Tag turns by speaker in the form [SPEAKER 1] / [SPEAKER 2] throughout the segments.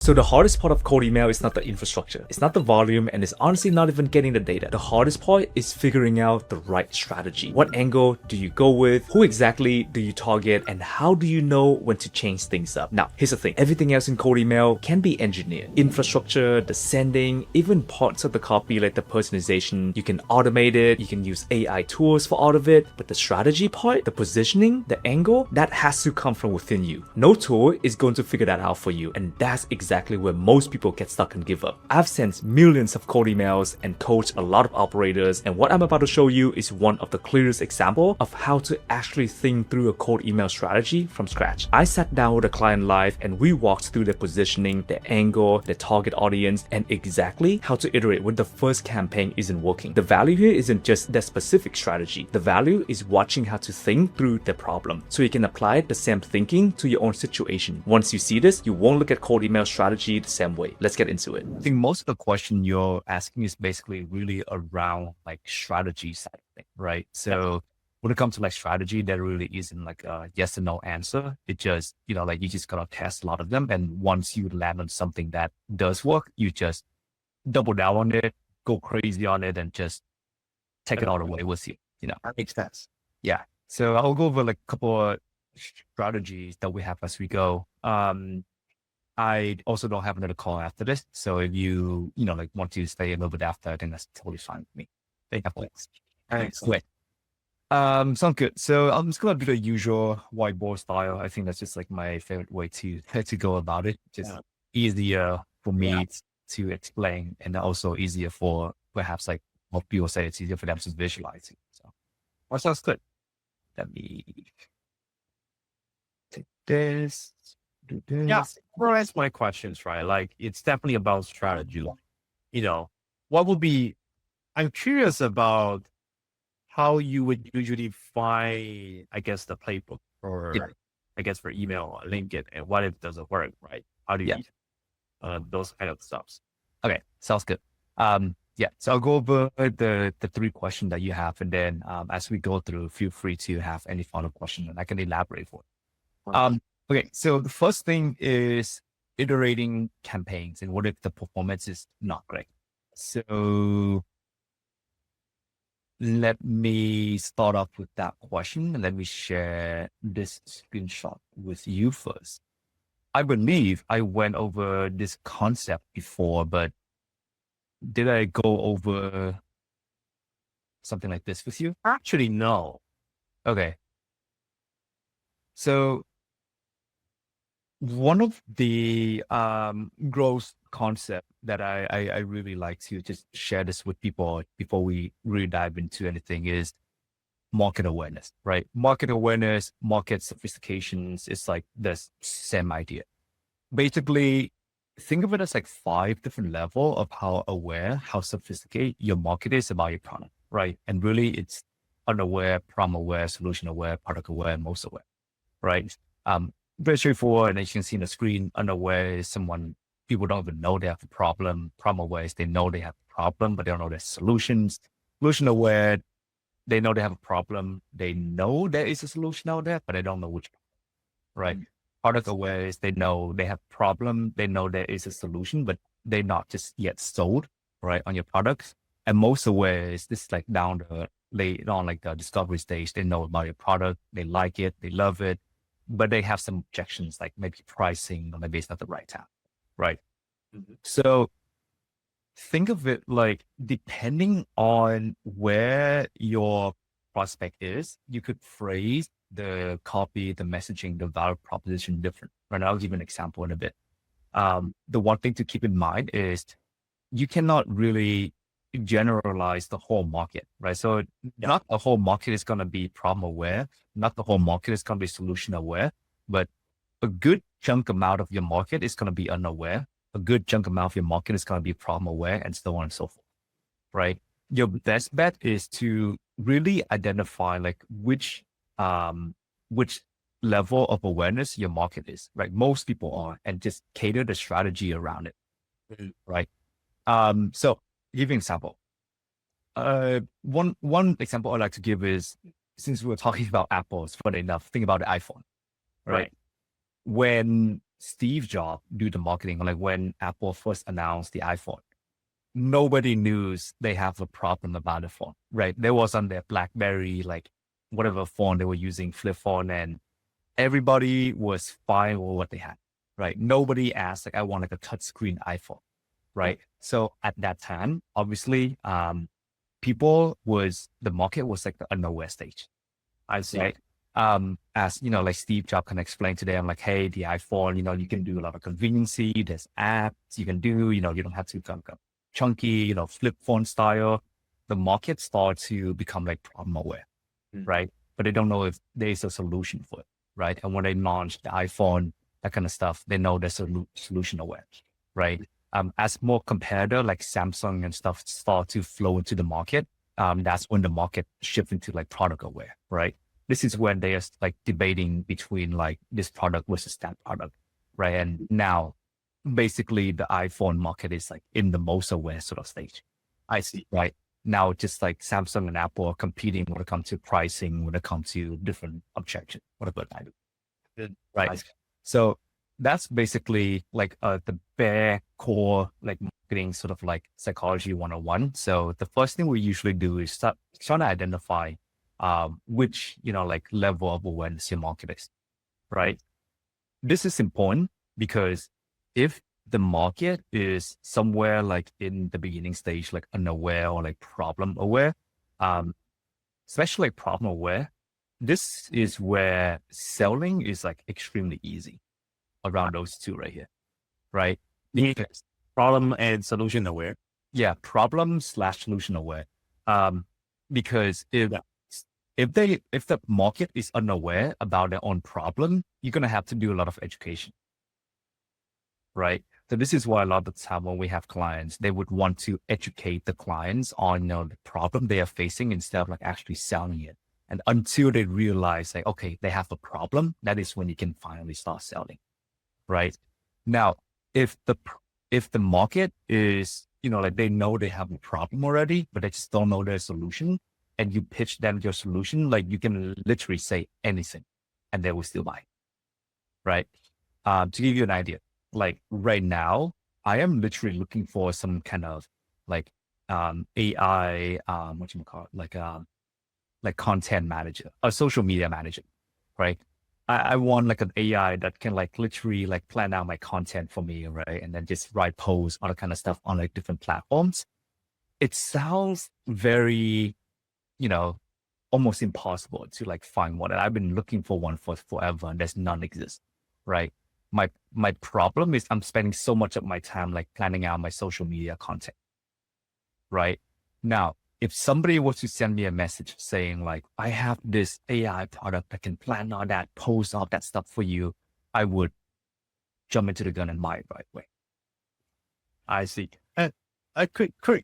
[SPEAKER 1] So the hardest part of cold email is not the infrastructure, it's not the volume, and it's honestly not even getting the data. The hardest part is figuring out the right strategy. What angle do you go with? Who exactly do you target? And how do you know when to change things up? Now, here's the thing. Everything else in cold email can be engineered. Infrastructure, the sending, even parts of the copy like the personalization, you can automate it, you can use AI tools for all of it, but the strategy part, the positioning, the angle, that has to come from within you. No tool is going to figure that out for you, and that's exactly where most people get stuck and give up. I've sent millions of cold emails and coached a lot of operators, and what I'm about to show you is one of the clearest examples of how to actually think through a cold email strategy from scratch. I sat down with a client live and we walked through their positioning, their angle, their target audience, and exactly how to iterate when the first campaign isn't working. The value here isn't just that specific strategy. The value is watching how to think through the problem so you can apply the same thinking to your own situation. Once you see this, you won't look at cold email strategy the same way. Let's get into it.
[SPEAKER 2] I think most of the question you're asking is basically really around like strategy side of thing, right? So when it comes to like strategy, there really isn't like a yes or no answer. It just, like you just gotta test a lot of them. And once you land on something that does work, you just double down on it, go crazy on it, and just take it all the way with you,
[SPEAKER 3] That makes sense.
[SPEAKER 2] Yeah. So I'll go over like a couple of strategies that we have as we go. I also don't have another call after this. So if you, like want to stay a little bit after, I think that's totally fine with me.
[SPEAKER 3] Thanks.
[SPEAKER 2] Wait. Sounds good. So I'm just gonna do the usual whiteboard style. I think that's just like my favorite way to go about it. Just easier for me to explain, and also easier for perhaps like what people say it's easier for them to visualize it. So that sounds good. Let me take this.
[SPEAKER 3] Yeah, bro, that's my questions, right? Like, it's definitely about strategy. What would be, I'm curious about how you would usually find, I guess, the playbook for, I guess, for email or LinkedIn, and what if it doesn't work, right? How do you, those kind of stuffs.
[SPEAKER 2] Okay, sounds good. So I'll go over the three questions that you have, and then as we go through, feel free to have any follow-up question, and I can elaborate for it. Okay, so the first thing is iterating campaigns, and what if the performance is not great? So let me start off with that question, and let me share this screenshot with you first. I believe I went over this concept before, but did I go over something like this with you?
[SPEAKER 3] Actually, no.
[SPEAKER 2] Okay. So one of the growth concept that I really like to just share this with people before we really dive into anything is market awareness, right? Market awareness, market sophistications, it's like the same idea. Basically, think of it as like 5 different levels of how aware, how sophisticated your market is about your product, right? And really it's unaware, problem aware, solution aware, product aware, most aware, right? Very straightforward. And as you can see on the screen, unaware is someone, people don't even know they have a problem. Problem aware is they know they have a problem, but they don't know their solutions. Solution aware, they know they have a problem. They know there is a solution out there, but they don't know which, right? Product aware is they know they have a problem. They know there is a solution, but they're not just yet sold, right, on your products. And most aware is this like down like the discovery stage. They know about your product. They like it. They love it. But they have some objections, like maybe pricing, or maybe it's not the right time, right? So think of it like, depending on where your prospect is, you could phrase the copy, the messaging, the value proposition different. Right? I'll give you an example in a bit. The one thing to keep in mind is you cannot really generalize the whole market, right? So not the whole market is going to be problem aware. Not the whole market is going to be solution aware, but a good chunk amount of your market is going to be unaware. A good chunk amount of your market is going to be problem aware, and so on and so forth, right? Your best bet is to really identify like which level of awareness your market is, right? Most people are, and just cater the strategy around it, right? So give you an example. One example I'd like to give is, since we're talking about Apple, it's funny enough, think about the iPhone, right? When Steve Jobs do the marketing, like when Apple first announced the iPhone, nobody knew they have a problem about the phone, right? There was on their BlackBerry, like whatever phone they were using, flip phone, and everybody was fine with what they had, right? Nobody asked, like, I want like a touchscreen iPhone, right? So at that time, obviously, the market was like the unaware stage.
[SPEAKER 3] I see.
[SPEAKER 2] Right. As you know, like Steve Jobs can explain to them, like, hey, the iPhone, you can do a lot of conveniency. There's apps you can do, you don't have to come chunky, flip phone style. The market starts to become like problem aware, right? But they don't know if there's a solution for it, right? And when they launch the iPhone, that kind of stuff, they know there's a solution aware, right? As more competitor like Samsung and stuff start to flow into the market, that's when the market shifts into like product aware, right? This is when they are like debating between like this product versus that product, right? And now basically the iPhone market is like in the most aware sort of stage. I see, right? Now just like Samsung and Apple are competing when it comes to pricing, when it comes to different objections, whatever I do.
[SPEAKER 3] Good.
[SPEAKER 2] Right. So that's basically like the bare core like marketing sort of like psychology 101. So the first thing we usually do is start trying to identify which, like level of awareness your market is, right? This is important because if the market is somewhere like in the beginning stage, like unaware or like problem aware, especially like problem aware, this is where selling is like extremely easy around those two right here, right?
[SPEAKER 3] Because problem and solution aware.
[SPEAKER 2] Yeah, problem/solution aware. Because if the market is unaware about their own problem, you're gonna have to do a lot of education, right? So this is why a lot of the time when we have clients, they would want to educate the clients on the problem they are facing instead of like actually selling it. And until they realize like, okay, they have a problem, that is when you can finally start selling, right? Now, if the market is, like they know they have a problem already, but they just don't know their solution, and you pitch them your solution, like you can literally say anything and they will still buy, right? To give you an idea, like right now, I am literally looking for some kind of like AI, like content manager, a social media manager, right? I want like an AI that can like literally like plan out my content for me, right? And then just write posts, all that kind of stuff on like different platforms. It sounds very, almost impossible to like find one. And I've been looking for one for forever and there's none exist, right? My problem is I'm spending so much of my time like planning out my social media content, right? Now, if somebody was to send me a message saying like, I have this AI product that can plan all that, post all that stuff for you, I would jump into the gun and buy it right away.
[SPEAKER 3] I see. And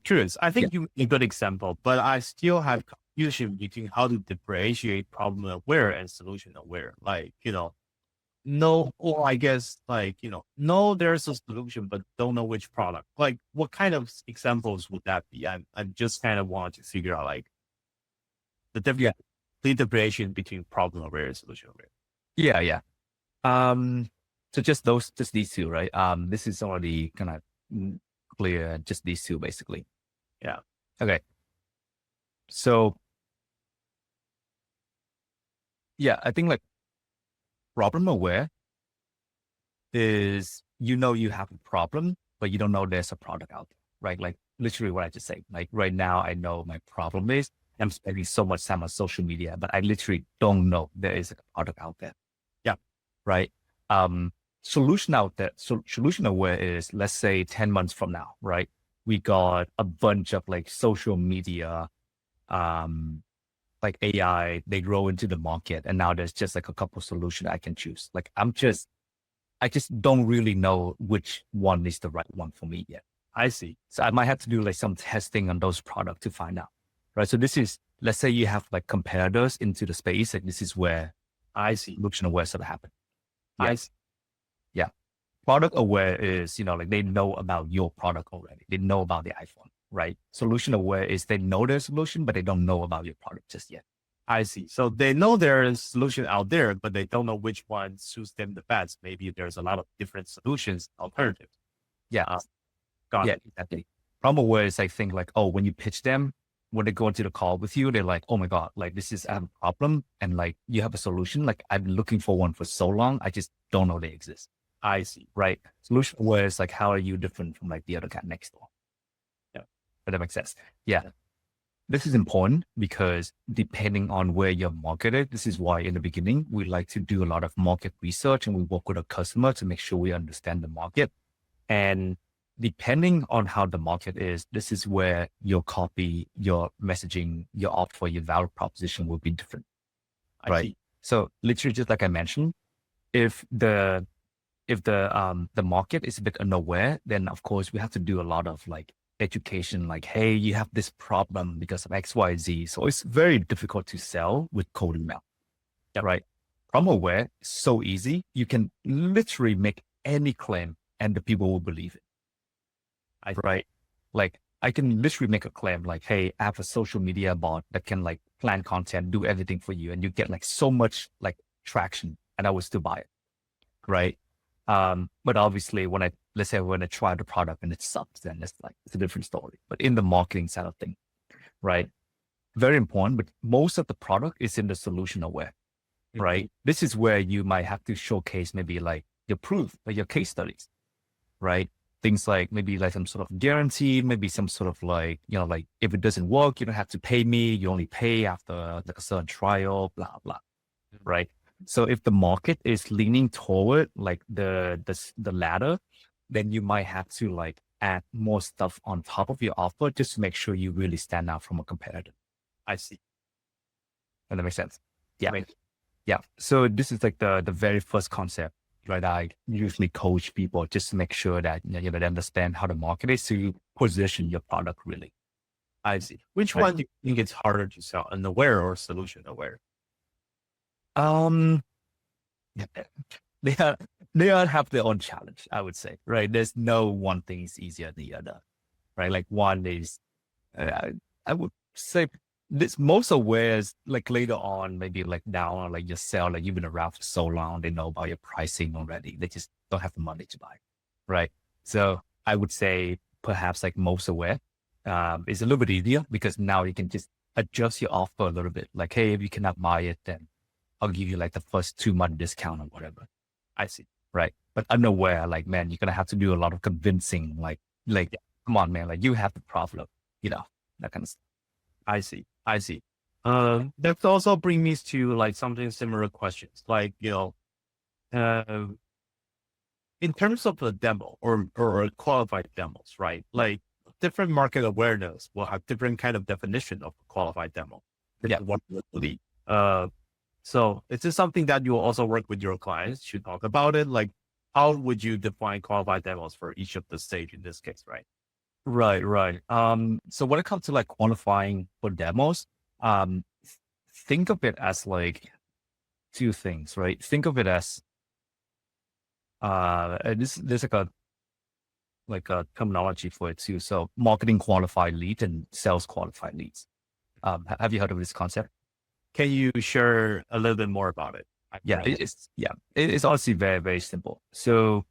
[SPEAKER 3] curious, I think you made a good example, but I still have confusion between how to differentiate problem aware and solution aware. Like, know, or I guess like, know there's a solution, but don't know which product. Like what kind of examples would that be? I just kind of want to figure out like the differentiation between problem aware and solution aware.
[SPEAKER 2] Yeah. So just these two, right? This is already kind of clear, just these two basically.
[SPEAKER 3] Yeah.
[SPEAKER 2] Okay. So yeah, I think like problem aware is, you have a problem, but you don't know there's a product out there, right? Like literally what I just said, like right now I know my problem is I'm spending so much time on social media, but I literally don't know there is a product out there.
[SPEAKER 3] Yeah.
[SPEAKER 2] Right. Solution out there. So solution aware is, let's say 10 months from now, right? We got a bunch of like social media, like AI, they grow into the market. And now there's just like a couple solutions I can choose. Like I just don't really know which one is the right one for me yet.
[SPEAKER 3] I see.
[SPEAKER 2] So I might have to do like some testing on those products to find out, right? So this is, let's say you have like competitors into the space, and this is where
[SPEAKER 3] I see.
[SPEAKER 2] solution aware sort of happen.
[SPEAKER 3] I see.
[SPEAKER 2] Yeah. Product aware is, like they know about your product already. They know about the iPhone, right? Solution aware is they know their solution, but they don't know about your product just yet.
[SPEAKER 3] I see. So they know there is solution out there, but they don't know which one suits them the best. Maybe there's a lot of different solutions, alternatives.
[SPEAKER 2] Yeah.
[SPEAKER 3] Got
[SPEAKER 2] Yeah,
[SPEAKER 3] it.
[SPEAKER 2] exactly. Problem was, I think like, oh, when you pitch them, when they go into the call with you, they're like, oh my God, like I have a problem and like you have a solution. Like I've been looking for one for so long. I just don't know they exist.
[SPEAKER 3] I see.
[SPEAKER 2] Right. Solution was like, how are you different from like the other guy next door?
[SPEAKER 3] Yeah.
[SPEAKER 2] But that makes sense. Yeah. This is important because depending on where you're marketed, this is why in the beginning, we like to do a lot of market research and we work with a customer to make sure we understand the market. And depending on how the market is, this is where your copy, your messaging, your offer, your value proposition will be different.
[SPEAKER 3] I see.
[SPEAKER 2] So literally, just like I mentioned, if the market is a bit unaware, then of course we have to do a lot of like education, like, hey, you have this problem because of X, Y, Z. So it's very difficult to sell with cold email.
[SPEAKER 3] Yep.
[SPEAKER 2] Right. From aware, so easy. You can literally make any claim and the people will believe it. Right. Like I can literally make a claim like, hey, I have a social media bot that can like plan content, do everything for you. And you get like so much like traction and I will still buy it. Right. But obviously let's say when I try the product and it sucks, then it's a different story. But in the marketing side of things, right? Very important, but most of the product is in the solution aware, right? This is where you might have to showcase maybe like your proof, like your case studies, right? Things like maybe like some sort of guarantee, maybe some sort of like, like if it doesn't work, you don't have to pay me. You only pay after like a certain trial, blah, blah, right? So if the market is leaning toward like the latter, then you might have to like add more stuff on top of your offer just to make sure you really stand out from a competitor.
[SPEAKER 3] I see.
[SPEAKER 2] Does that make sense? Yeah. Yeah. So this is like the very first concept, right? I usually coach people just to make sure that they understand how the market is to position your product really.
[SPEAKER 3] I see. Which one do you think it's harder to sell, unaware or solution aware?
[SPEAKER 2] They all have their own challenge, I would say, right? There's no one thing is easier than the other, right? Like one is, I would say this most aware is like later on, maybe like down or like your sell, like you've been around for so long, they know about your pricing already. They just don't have the money to buy, right? So I would say perhaps like most aware is a little bit easier because now you can just adjust your offer a little bit. Like, hey, if you cannot buy it, then I'll give you like the first 2-month discount or whatever.
[SPEAKER 3] I see.
[SPEAKER 2] Right. But unaware, like, man, you're going to have to do a lot of convincing, like, come on, man, like you have the problem, that kind of stuff.
[SPEAKER 3] I see. That also brings me to like something similar questions, like, in terms of a demo or qualified demos, right? Like different market awareness will have different kind of definition of qualified demo.
[SPEAKER 2] Yeah.
[SPEAKER 3] What would be, so is this something that you will also work with your clients to talk about it? Like, how would you define qualified demos for each of the stage in this case, right?
[SPEAKER 2] Right. So when it comes to like qualifying for demos, think of it as like two things, right? Think of it as, there's like a terminology for it too. So marketing qualified lead and sales qualified leads. Have you heard of this concept?
[SPEAKER 3] Can you share a little bit more about it?
[SPEAKER 2] Yeah, it's honestly very, very simple. So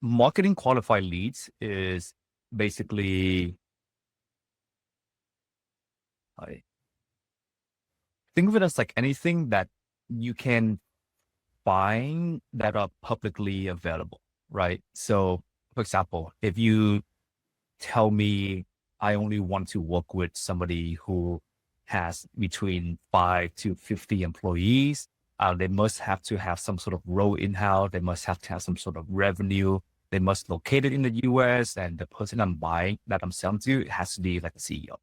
[SPEAKER 2] marketing qualified leads is basically, think of it as like anything that you can find that are publicly available, right? So for example, if you tell me I only want to work with somebody who has between 5 to 50 employees, they must have to have some sort of role in-house. They must have to have some sort of revenue. They must locate it in the US, and the person I'm buying, that I'm selling to, has to be like a CEO,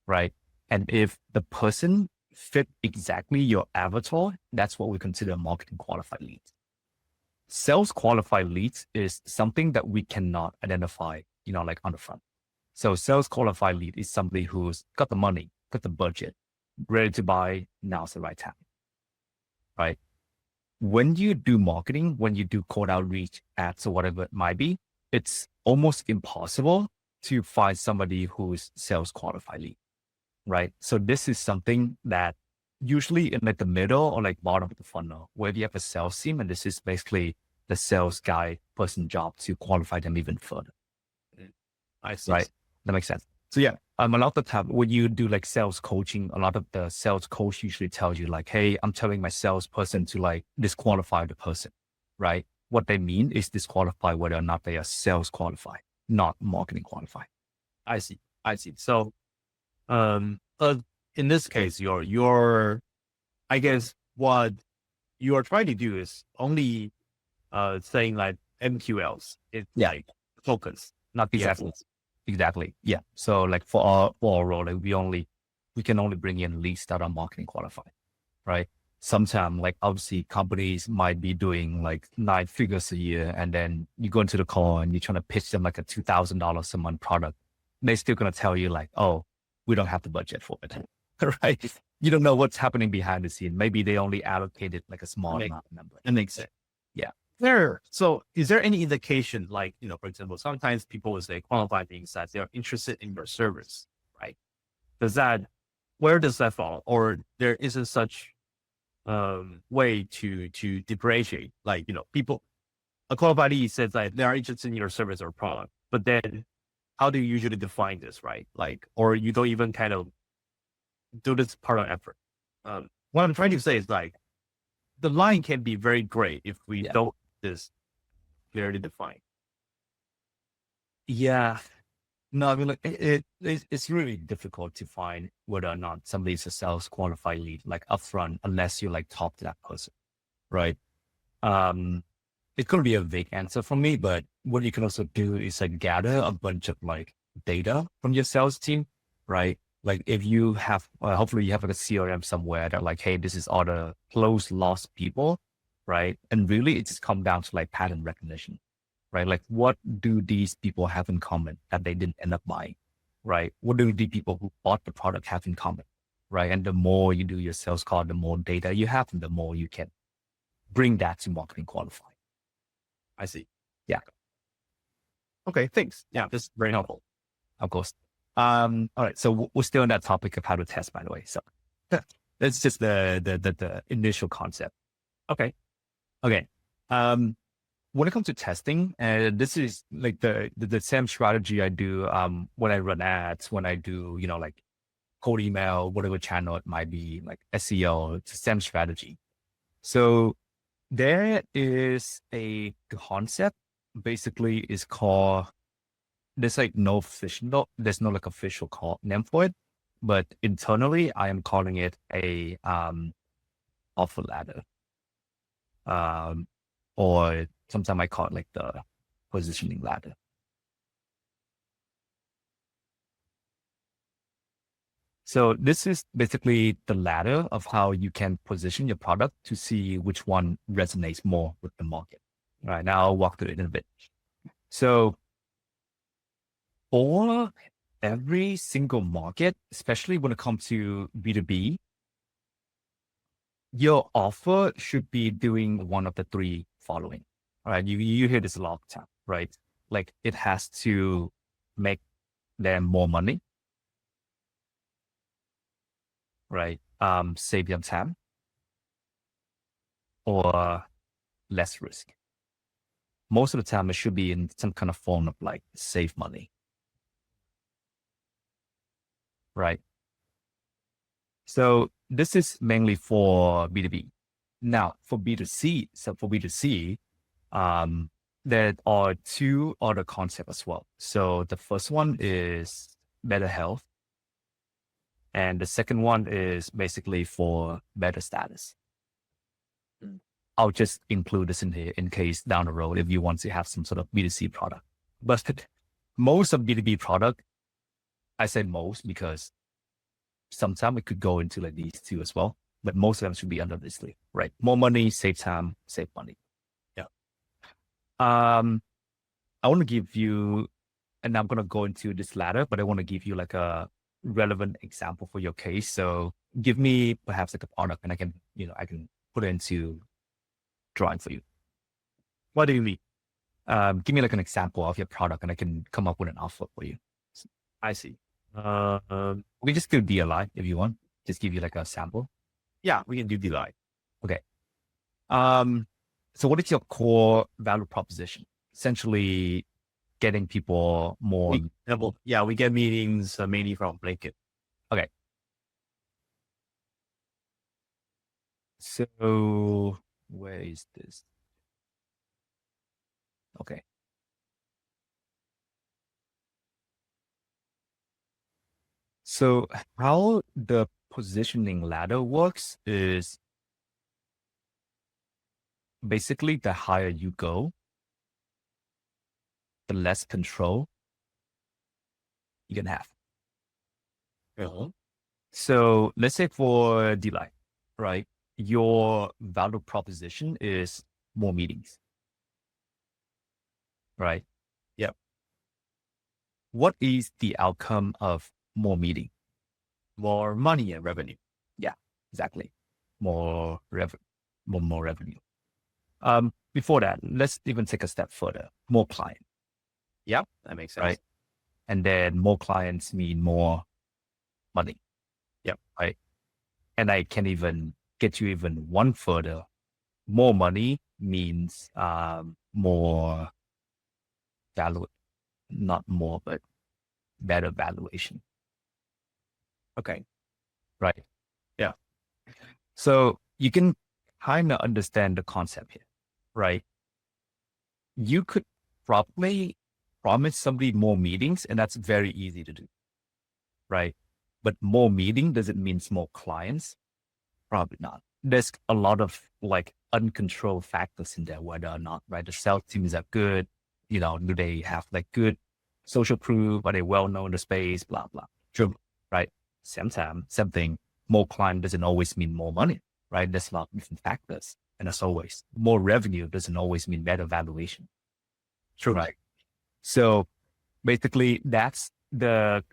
[SPEAKER 2] right? And if the person fit exactly your avatar, that's what we consider marketing qualified leads. Sales qualified leads is something that we cannot identify, like on the front. So sales qualified lead is somebody who's got the money, got the budget, ready to buy. Now's the right time, right? When you do marketing, when you do cold outreach ads or whatever it might be, it's almost impossible to find somebody who's sales qualified lead. right? So this is something that usually in like the middle or like bottom of the funnel, where you have a sales team, and this is basically the sales guy person job to qualify them even further.
[SPEAKER 3] I see.
[SPEAKER 2] Right. That makes sense. So yeah, a lot of the time when you do like sales coaching, a lot of the sales coach usually tells you like, hey, I'm telling my salesperson to like disqualify the person, right? What they mean is disqualify whether or not they are sales qualified, not marketing qualified.
[SPEAKER 3] I see. I see. So, in this case, your, I guess what you are trying to do is only, saying like MQLs. It's like focus, not the
[SPEAKER 2] Exactly.
[SPEAKER 3] essence.
[SPEAKER 2] Exactly. Yeah. So like for our role, like we can only bring in leads that are marketing qualified, right? Sometimes like obviously companies might be doing like 9 figures a year, and then you go into the call and you're trying to pitch them like a $2,000 a month product. They're still going to tell you like, oh, we don't have the budget for it, right? You don't know what's happening behind the scene. Maybe they only allocated like a small amount of number.
[SPEAKER 3] That makes sense.
[SPEAKER 2] Yeah.
[SPEAKER 3] So is there any indication, like, for example, sometimes people will say qualified things that they're interested in your service, right? Where does that fall? Or there isn't such way to differentiate, like, a qualified lead says that they are interested in your service or product, but then how do you usually define this, right? Like, or you don't even kind of do this part of effort. What I'm trying to say is like, the line can be very gray if we don't this clearly defined.
[SPEAKER 2] Yeah. No, I mean, like it's really difficult to find whether or not somebody is a sales qualified lead, like upfront, unless you like talk to that person, right? It's going to be a vague answer from me, but what you can also do is like gather a bunch of like data from your sales team, right? Like if you have, hopefully you have like a CRM somewhere that like, hey, this is all the close lost people, right? And really it just comes down to like pattern recognition, right? Like what do these people have in common that they didn't end up buying, right? What do the people who bought the product have in common, right? And the more you do your sales call, the more data you have, and the more you can bring that to marketing qualified.
[SPEAKER 3] I see.
[SPEAKER 2] Yeah.
[SPEAKER 3] Okay, thanks. Yeah, this is very helpful.
[SPEAKER 2] Of course. All right. So we're still on that topic of how to test, by the way. So that's just the initial concept. Okay. When it comes to testing, this is like the same strategy I do when I run ads, when I do, like cold email, whatever channel it might be, like SEO, it's the same strategy. So there is a concept, basically is called, there's like there's no like official name for it, but internally I am calling it a offer ladder. Or sometimes I call it like the positioning ladder. So this is basically the ladder of how you can position your product to see which one resonates more with the market. All right, now I'll walk through it in a bit. So for every single market, especially when it comes to B2B, your offer should be doing one of the 3 following. All right, you hear this a lot of time, right? Like it has to make them more money, right? Save them time, or less risk. Most of the time, it should be in some kind of form of like save money, right? So this is mainly for B2B. Now for B2C, there are 2 other concepts as well. So the first one is better health, and the second one is basically for better status. I'll just include this in here in case down the road if you want to have some sort of B2C product. But most of B2B product, I say most because sometimes it could go into like these 2 as well, but most of them should be under this list, right? More money, save time, save money. Yeah. I want to give you, and I'm going to go into this ladder, but I want to give you like a relevant example for your case. So give me perhaps like a product and I can put it into drawing for you.
[SPEAKER 3] What do you mean?
[SPEAKER 2] Give me like an example of your product and I can come up with an offer for you.
[SPEAKER 3] I see.
[SPEAKER 2] We can just do DLI if you want. Just give you like a sample.
[SPEAKER 3] Yeah, we can do DLI.
[SPEAKER 2] So what is your core value proposition? Essentially getting people more.
[SPEAKER 3] We get meetings mainly from Blanket.
[SPEAKER 2] So where is this? Okay. So how the positioning ladder works is basically the higher you go, the less control you can have. So let's say for DLive, right? Your value proposition is more meetings, right?
[SPEAKER 3] Yep.
[SPEAKER 2] What is the outcome of more meeting?
[SPEAKER 3] More money and revenue.
[SPEAKER 2] Yeah, exactly. More revenue. Before that, let's even take a step further. More client.
[SPEAKER 3] Yep, that makes sense.
[SPEAKER 2] Right. And then more clients mean more money.
[SPEAKER 3] Yep.
[SPEAKER 2] Right. And I can even get you even one further. More money means more value, not more, but better valuation.
[SPEAKER 3] Okay.
[SPEAKER 2] Right.
[SPEAKER 3] Yeah.
[SPEAKER 2] So you can kind of understand the concept here, right? You could probably promise somebody more meetings, and that's very easy to do, right? But more meeting, does it mean more clients? Probably not. There's a lot of like uncontrolled factors in there, whether or not, right? The sales teams are good, do they have like good social proof? Are they well known in the space? Blah, blah.
[SPEAKER 3] True.
[SPEAKER 2] Right. Same time, same thing. More client doesn't always mean more money, right? There's a lot of different factors. And as always, more revenue doesn't always mean better valuation.
[SPEAKER 3] True.
[SPEAKER 2] Right. So basically that's the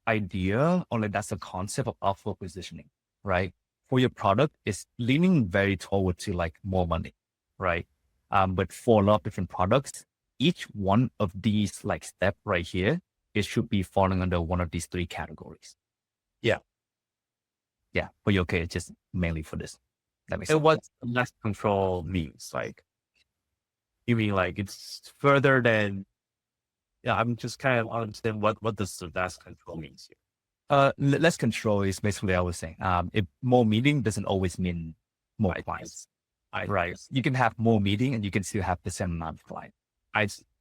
[SPEAKER 2] idea, or like that's the concept of offer positioning, right? For your product, it's leaning very toward to like more money, right? But for a lot of different products, each one of these like step right here, it should be falling under one of these three categories. Yeah. But you're okay, it's just mainly for this. That makes sense.
[SPEAKER 3] And what less control means, like, you mean like it's further than, I'm just kind of understand what does the less control means here.
[SPEAKER 2] Less control is basically, I was saying, if more meeting doesn't always mean more clients. Right. You can have more meeting and you can still have the same amount of clients.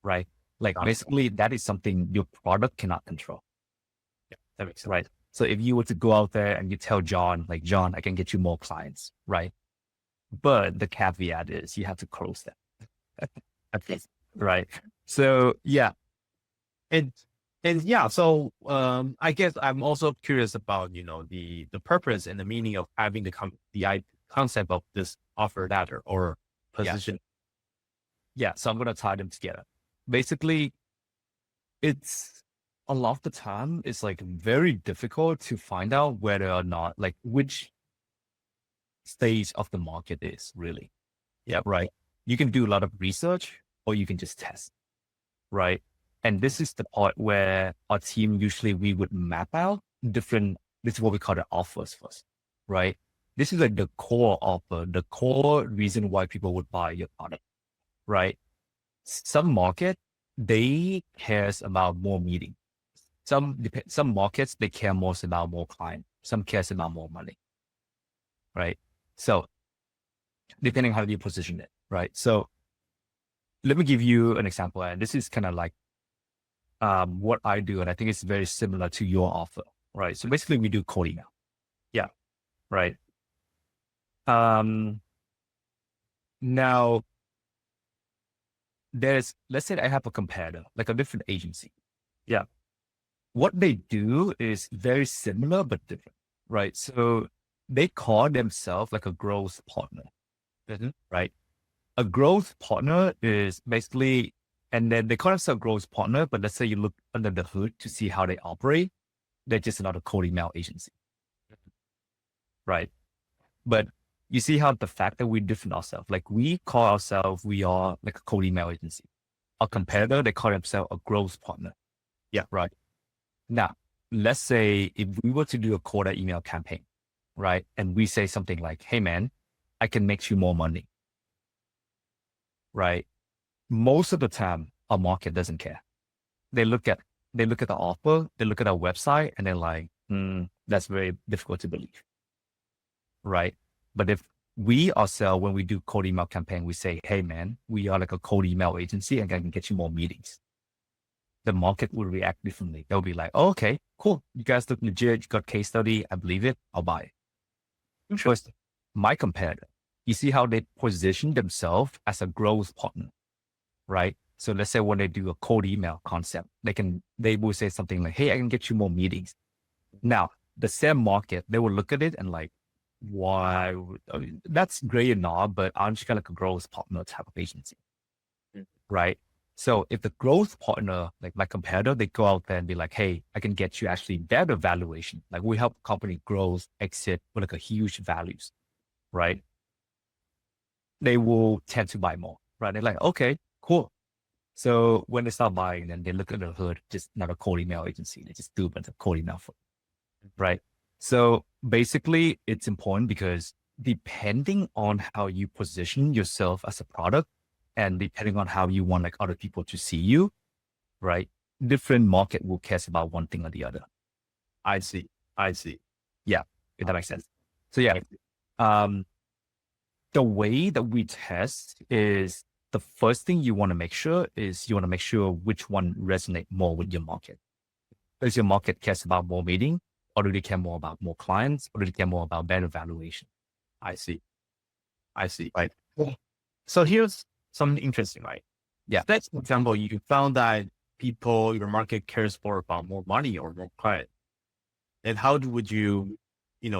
[SPEAKER 2] Right. Like basically that is something your product cannot control.
[SPEAKER 3] Yeah, that makes sense.
[SPEAKER 2] Right. So if you were to go out there and you tell John, like, John, I can get you more clients, right? But the caveat is you have to close them. Right. So yeah.
[SPEAKER 3] And yeah, so I guess I'm also curious about, the purpose and the meaning of having the concept of this offer ladder or position.
[SPEAKER 2] Yeah. So I'm going to tie them together. Basically, it's a lot of the time it's like very difficult to find out whether or not like which stage of the market is really.
[SPEAKER 3] Yeah.
[SPEAKER 2] Right. You can do a lot of research or you can just test. Right. And this is the part where our team, usually we would map out this is what we call the offers first, right? This is like the core offer, the core reason why people would buy your product, right? Some market, they cares about more meeting. Some markets, they care more about more client. Some cares about more money, right? So depending how you position it, right? So let me give you an example. And this is kind of like what I do. And I think it's very similar to your offer, right? So basically we do cold email. Yeah. Right. Now let's say I have a competitor, like a different agency. Yeah. What they do is very similar, but different, right? So they call themselves like a growth partner, right? A growth partner is basically, and then they call themselves a growth partner, but let's say you look under the hood to see how they operate. They're just another cold email agency, right? But you see how the fact that we different ourselves, like we call ourselves, we are like a cold email agency. Our competitor, they call themselves a growth partner.
[SPEAKER 3] Yeah.
[SPEAKER 2] Right. Now, let's say if we were to do a quota email campaign, right? And we say something like, hey man, I can make you more money, right? Most of the time, our market doesn't care. They look at the offer, they look at our website, and they're like, that's very difficult to believe, right? But if we ourselves, when we do cold email campaign, we say, hey man, we are like a cold email agency and I can get you more meetings. The market will react differently. They'll be like, oh, okay, cool. You guys look legit. You got case study. I believe it. I'll buy it. Interesting. My competitor, you see how they position themselves as a growth partner, right? So let's say when they do a cold email concept, they will say something like, hey, I can get you more meetings. Now, the same market, they will look at it and like, why? That's great and all, but aren't you like a growth partner type of agency, right? So if the growth partner, like my competitor, they go out there and be like, hey, I can get you actually better valuation. Like we help company grow, exit with like a huge values, right? They will tend to buy more, right? They're like, okay, cool. So when they start buying, then they look at the hood, just not a cold email agency. They just do a bunch of cold email for, right? So basically it's important because depending on how you position yourself as a product, and depending on how you want like other people to see you, right? Different market will care about one thing or the other.
[SPEAKER 3] I see.
[SPEAKER 2] Yeah, if that makes sense. So yeah, the way that we test is the first thing you want to make sure is you want to make sure which one resonate more with your market. Does your market cares about more meeting, or do they care more about more clients, or do they care more about better valuation?
[SPEAKER 3] I see. Right. So here's something interesting, right?
[SPEAKER 2] Yeah.
[SPEAKER 3] Let's, for example, you found that your market cares more about more money or more client. And how would you,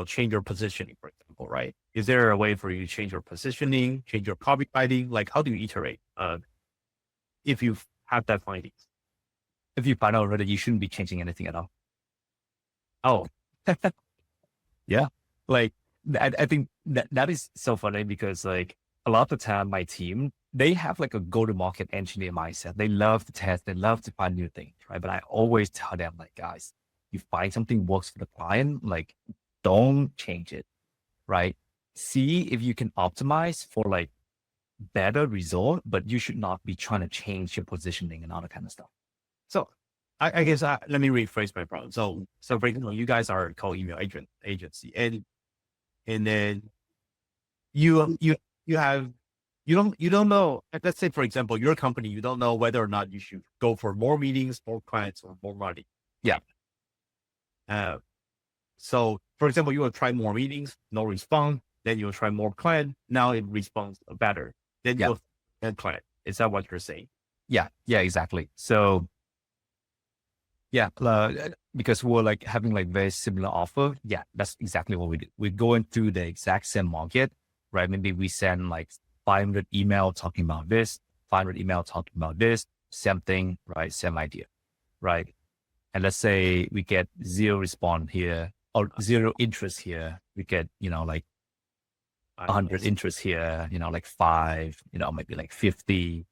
[SPEAKER 3] change your positioning, for example, right? Is there a way for you to change your positioning, change your copywriting? Like, how do you iterate if you've had that findings?
[SPEAKER 2] If you find out already, you shouldn't be changing anything at all.
[SPEAKER 3] Oh,
[SPEAKER 2] yeah. Like, I think that is so funny because like a lot of the time my team, they have like a go-to-market engineer mindset. They love to test, they love to find new things, right? But I always tell them like, guys, you find something works for the client, like don't change it, right? See if you can optimize for like better result, but you should not be trying to change your positioning and all that kind of stuff.
[SPEAKER 3] So I guess let me rephrase my problem. So for example, you guys are a cold email agency, and then you don't know. Let's say, for example, your company, you don't know whether or not you should go for more meetings, more clients, or more money.
[SPEAKER 2] Yeah.
[SPEAKER 3] So for example, you will try more meetings, no response. Then you'll try more client. Now it responds better. Then you'll add client. Is that what you're saying?
[SPEAKER 2] Yeah, exactly. So yeah, because we're like having like very similar offer. Yeah, that's exactly what we do. We're going through the exact same market, right? Maybe we send like 500 email talking about this, 500 email talking about this, same thing, right? Same idea, right? And let's say we get 0 response here or 0 interest here. We get, like 100 interest here, like 5, maybe like 50,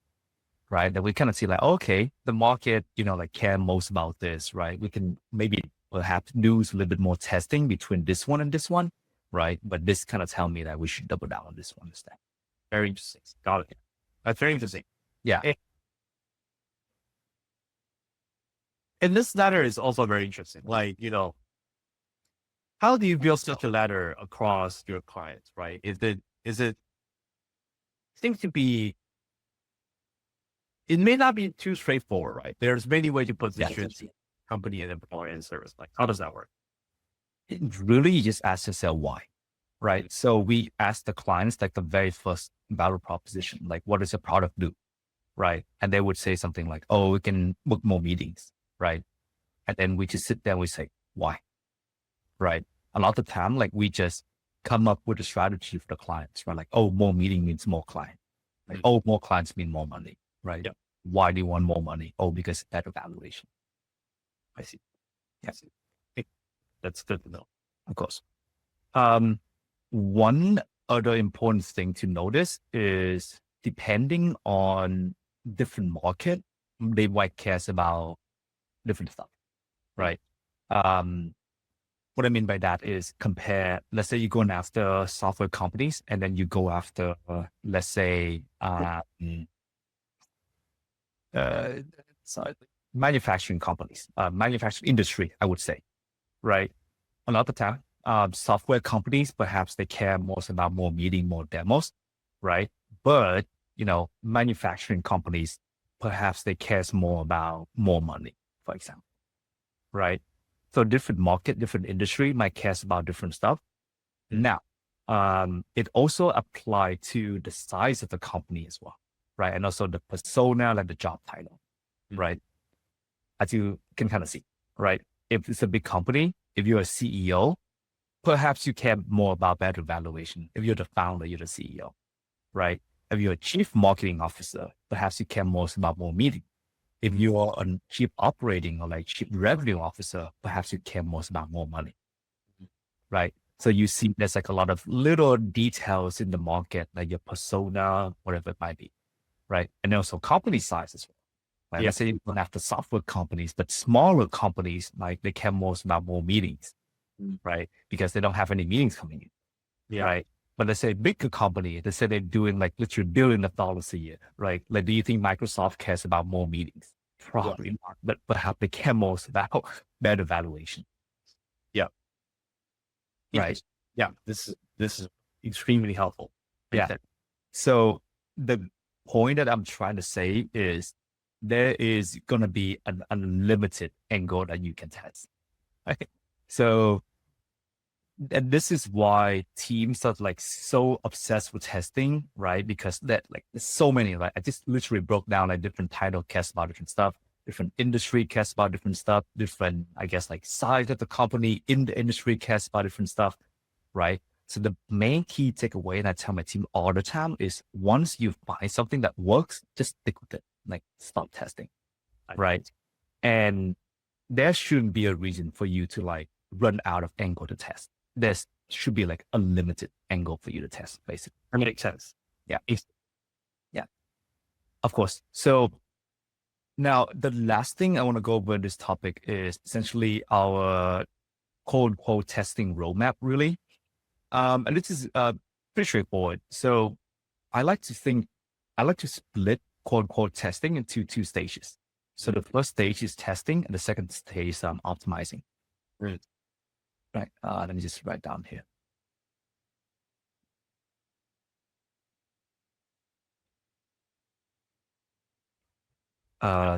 [SPEAKER 2] right? Then we kind of see like, okay, the market, like care most about this, right? We can maybe perhaps do a little bit more testing between this one and this one, right? But this kind of tell me that we should double down on this one instead.
[SPEAKER 3] Very interesting. Got it. That's very interesting.
[SPEAKER 2] Yeah.
[SPEAKER 3] And this ladder is also very interesting. Like, how do you build such a ladder across your clients, right? Seems to be, it may not be too straightforward, right? There's many ways to position company and employee and service. Like, how does that work?
[SPEAKER 2] It really, you just ask yourself why, right? So we ask the clients like the very first value proposition, like what does your product do, right? And they would say something like, oh, we can book more meetings, right? And then we just sit there and we say, why? Right? A lot of the time, like we just come up with a strategy for the clients, right? Like, oh, more meeting means more client. Like, oh, more clients mean more money, right?
[SPEAKER 3] Yeah.
[SPEAKER 2] Why do you want more money? Oh, because better valuation.
[SPEAKER 3] I see.
[SPEAKER 2] Yeah.
[SPEAKER 3] That's good to know.
[SPEAKER 2] Of course. One other important thing to notice is depending on different market, they might care about different stuff, right? What I mean by that is compare, let's say you're going after software companies and then you go after, let's say, sorry, manufacturing companies, manufacturing industry, I would say, right? A lot of the time, software companies, perhaps they care most about more meeting, more demos, right? But, manufacturing companies, perhaps they cares more about more money, for example, right? So different market, different industry might cares about different stuff. Now, it also apply to the size of the company as well, right? And also the persona, like the job title, right? As you can kind of see, right? If it's a big company, if you're a CEO, perhaps you care more about better valuation. If you're the founder, you're the CEO, right? If you're a chief marketing officer, perhaps you care more about more meeting. If you are a chief operating or like chief revenue officer, perhaps you care more about more money, right? So you see there's like a lot of little details in the market, like your persona, whatever it might be, right? And also company size as well. Right? Let's say you don't have the software companies, but smaller companies, like they care more about more meetings, right? Because they don't have any meetings coming in, right? But let's say bigger company, they say they're doing like literally $billions a year, right? Like, do you think Microsoft cares about more meetings? Probably not, but perhaps they care more about better valuation. Right.
[SPEAKER 3] Yeah. This is extremely helpful.
[SPEAKER 2] Yeah. So the point that I'm trying to say is there is going to be an unlimited angle that you can test. Right? So, and this is why teams are like so obsessed with testing, right? Because that like there's so many, right? I just literally broke down like different title cares about different stuff, different industry cares about different stuff, different, I guess, like size of the company in the industry cares about different stuff, right? So the main key takeaway, and I tell my team all the time, is once you find something that works, just stick with it. Like stop testing, right? And there shouldn't be a reason for you to like run out of angle to test. There should be like a limited angle for you to test, basically.
[SPEAKER 3] That makes sense.
[SPEAKER 2] Yeah. Yeah. Of course. So now the last thing I want to go over in this topic is essentially our quote unquote testing roadmap, really. And this is pretty straightforward. So I like to split quote unquote testing into two stages. So the first stage is testing and the second stage is optimizing. Right. Let me just write down here.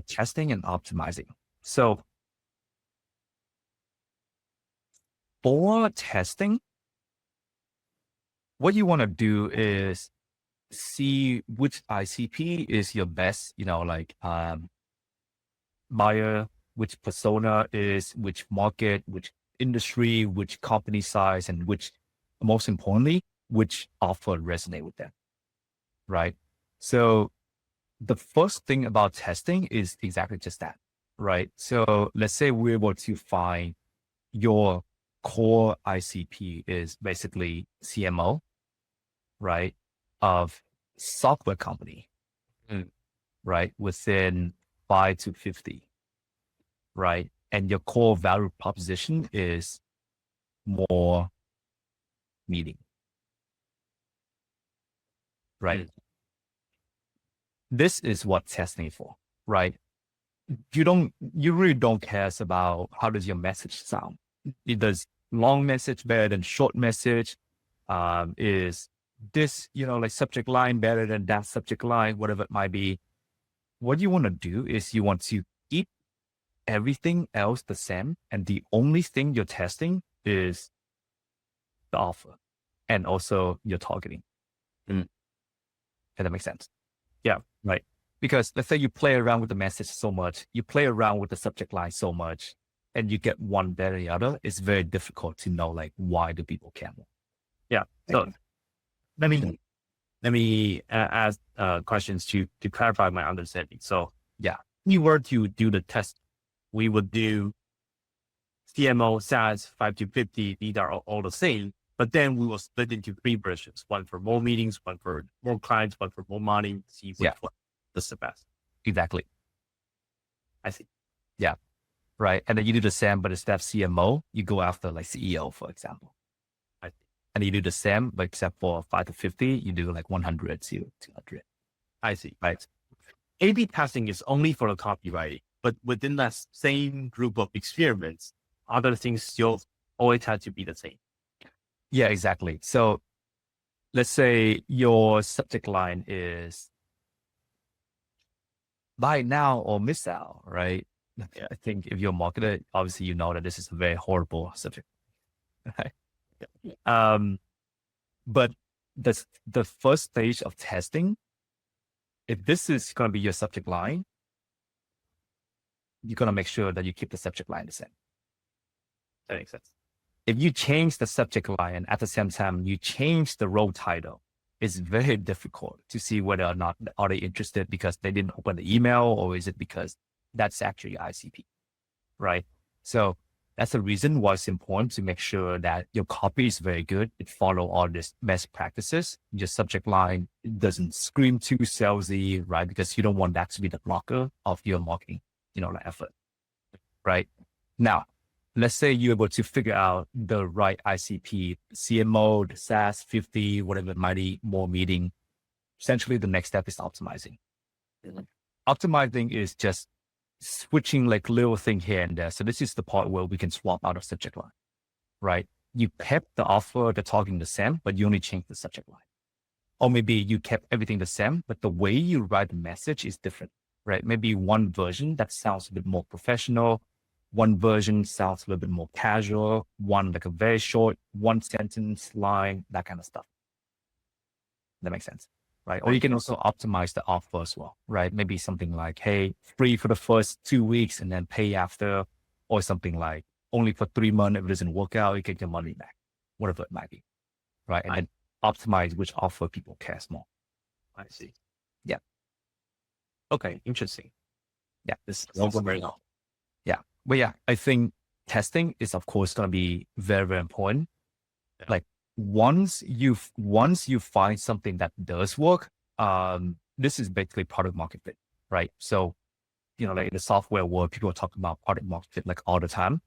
[SPEAKER 2] Testing and optimizing. So for testing, what you want to do is see which ICP is your best, buyer, which persona is, which market, which industry, which company size, and which, most importantly, which offer resonate with them, right? So the first thing about testing is exactly just that, right? So let's say we're able to find your core ICP is basically CMO, right? Of software company, right? Within 5 to 50, right? And your core value proposition is more meeting, right? This is what testing is for, right? You really don't care about how does your message sound. Does long message better than short message? Is this, like subject line better than that subject line, whatever it might be. What you want to do is you want to keep everything else the same. And the only thing you're testing is the offer and also your targeting. If that makes sense.
[SPEAKER 3] Yeah.
[SPEAKER 2] Right. Because let's say you play around with the message so much, you play around with the subject line so much, and you get one better than the other, it's very difficult to know like why do people care more.
[SPEAKER 3] Yeah. So let me ask questions to clarify my understanding. So
[SPEAKER 2] yeah,
[SPEAKER 3] if we were to do the test, we would do CMO, SaaS, 5 to 50. These are all the same, but then we will split into 3 versions: one for more meetings, one for more clients, one for more money. See which one is the best.
[SPEAKER 2] Exactly.
[SPEAKER 3] I see.
[SPEAKER 2] Yeah. right? And then you do the same, but instead of CMO, you go after like CEO, for example.
[SPEAKER 3] I-
[SPEAKER 2] And you do the same, but except for 5 to 50, you do like 100 to 200,
[SPEAKER 3] I see.
[SPEAKER 2] right?
[SPEAKER 3] A/B testing is only for the copywriting, but within that same group of experiments, other things still always have to be the same.
[SPEAKER 2] Yeah, exactly. So let's say your subject line is buy now or miss out, right?
[SPEAKER 3] Yeah.
[SPEAKER 2] I think if you're a marketer, obviously you know that this is a very horrible subject. Right? But the first stage of testing, if this is going to be your subject line, you're going to make sure that you keep the subject line the same.
[SPEAKER 3] That makes sense.
[SPEAKER 2] If you change the subject line and at the same time you change the role title, it's very difficult to see whether or not are they interested because they didn't open the email, or is it because that's actually ICP, right? So that's the reason why it's important to make sure that your copy is very good. It follow all these best practices. Your subject line doesn't scream too salesy, right? Because you don't want that to be the blocker of your marketing, like effort, right? Now, let's say you're able to figure out the right ICP, CMO, the SaaS 50, whatever it might be, more meeting. Essentially, the next step is optimizing. Optimizing is just switching like little thing here and there. So this is the part where we can swap out a subject line, right? You kept the offer, the talking the same, but you only changed the subject line. Or maybe you kept everything the same, but the way you write the message is different, right? Maybe one version that sounds a bit more professional. One version sounds a little bit more casual. One like a very short, one sentence line, that kind of stuff. That makes sense, right? Or you can also optimize the offer as well, right? Maybe something like, hey, free for the first 2 weeks and then pay after, or something like only for 3 months. If it doesn't work out, you get your money back, whatever it might be, right? And then optimize which offer people care more.
[SPEAKER 3] I see.
[SPEAKER 2] Yeah.
[SPEAKER 3] Okay. Interesting.
[SPEAKER 2] Yeah. This is
[SPEAKER 3] Also very long.
[SPEAKER 2] Yeah. But yeah, I think testing is of course going to be very, very important.
[SPEAKER 3] Yeah.
[SPEAKER 2] Like once you find something that does work, this is basically product market fit, right? So, like in the software world, people are talking about product market fit like all the time.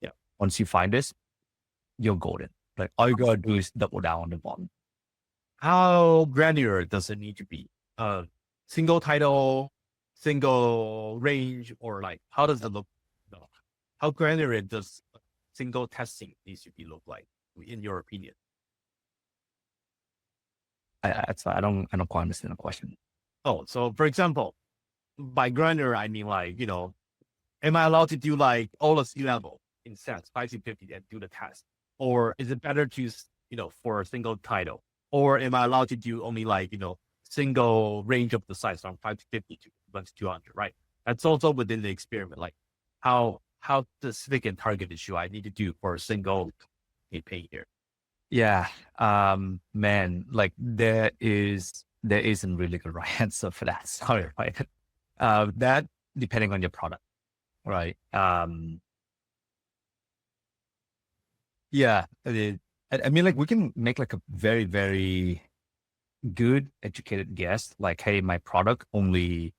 [SPEAKER 3] Yeah.
[SPEAKER 2] Once you find this, you're golden. Like all you gotta do is double down on the bottom.
[SPEAKER 3] How granular does it need to be? Single title, single range, or like how does it look? No. How granular does single testing needs to be look like, in your opinion?
[SPEAKER 2] I don't quite understand the question.
[SPEAKER 3] Oh, so for example, by granular I mean like am I allowed to do like all the C-level in SaaS 5 to 50 and do the test, or is it better to for a single title, or am I allowed to do only like single range of the size from 5 to 50 to 1 to 200, right? That's also within the experiment. Like how specific and targeted should I need to do for a single campaign here?
[SPEAKER 2] Yeah. Man, like there isn't really a right answer for that. Sorry, right? That depending on your product, right? Yeah. I mean, like we can make like a very, very good educated guess, like, hey, my product only,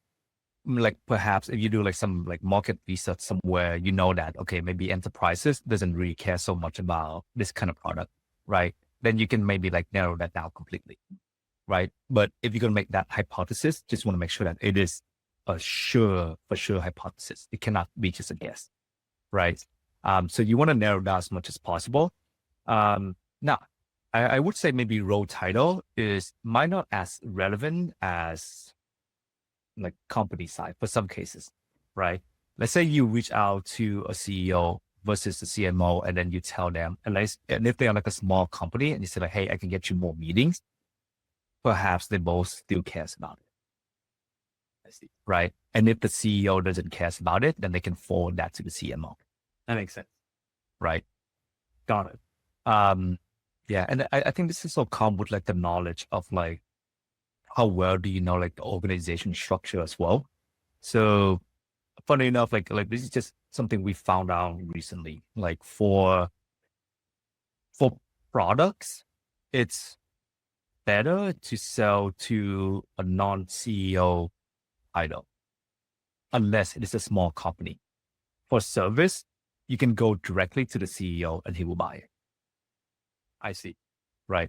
[SPEAKER 2] like perhaps if you do like some like market research somewhere, that, okay, maybe enterprises doesn't really care so much about this kind of product, right? Then you can maybe like narrow that down completely, right? But if you're going to make that hypothesis, just want to make sure that it is a for sure hypothesis. It cannot be just a guess, right? So you want to narrow down as much as possible. Now, I would say maybe role title might not as relevant as like company side for some cases, right? Let's say you reach out to a CEO versus the CMO, and then you tell them, and if they're like a small company and you say like, hey, I can get you more meetings, perhaps they both still cares about it.
[SPEAKER 3] I see.
[SPEAKER 2] Right. And if the CEO doesn't care about it, then they can forward that to the CMO.
[SPEAKER 3] That makes sense.
[SPEAKER 2] Right.
[SPEAKER 3] Got it.
[SPEAKER 2] Yeah. And I think this is all come with like the knowledge of like, how well do you know like the organization structure as well? So funny enough, like this is just something we found out recently. Like for products, it's better to sell to a non-CEO title, unless it is a small company. for service, you can go directly to the CEO and he will buy it.
[SPEAKER 3] I see.
[SPEAKER 2] Right.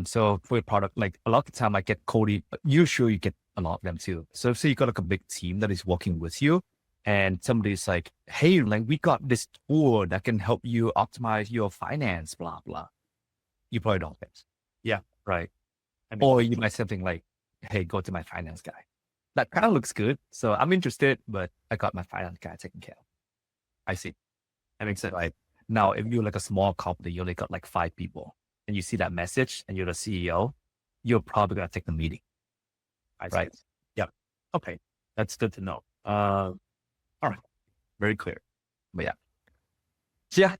[SPEAKER 2] So for your product, like a lot of the time I get Cody, usually you get a lot of them too. So say you got like a big team that is working with you and somebody's like, hey, like we got this tool that can help you optimize your finance, blah, blah. You probably don't get.
[SPEAKER 3] Yeah.
[SPEAKER 2] Right.
[SPEAKER 3] I mean,
[SPEAKER 2] Or you might say something like, hey, go to my finance guy. That kind of looks good. So I'm interested, but I got my finance guy taken care of.
[SPEAKER 3] I see. That makes sense.
[SPEAKER 2] Right. Now, if you're like a small company, you only got like 5 people and you see that message and you're the CEO, you're probably going to take the meeting.
[SPEAKER 3] I see.
[SPEAKER 2] Right.
[SPEAKER 3] Yeah. Okay. That's good to know. All right. Very clear.
[SPEAKER 2] But yeah. So yeah.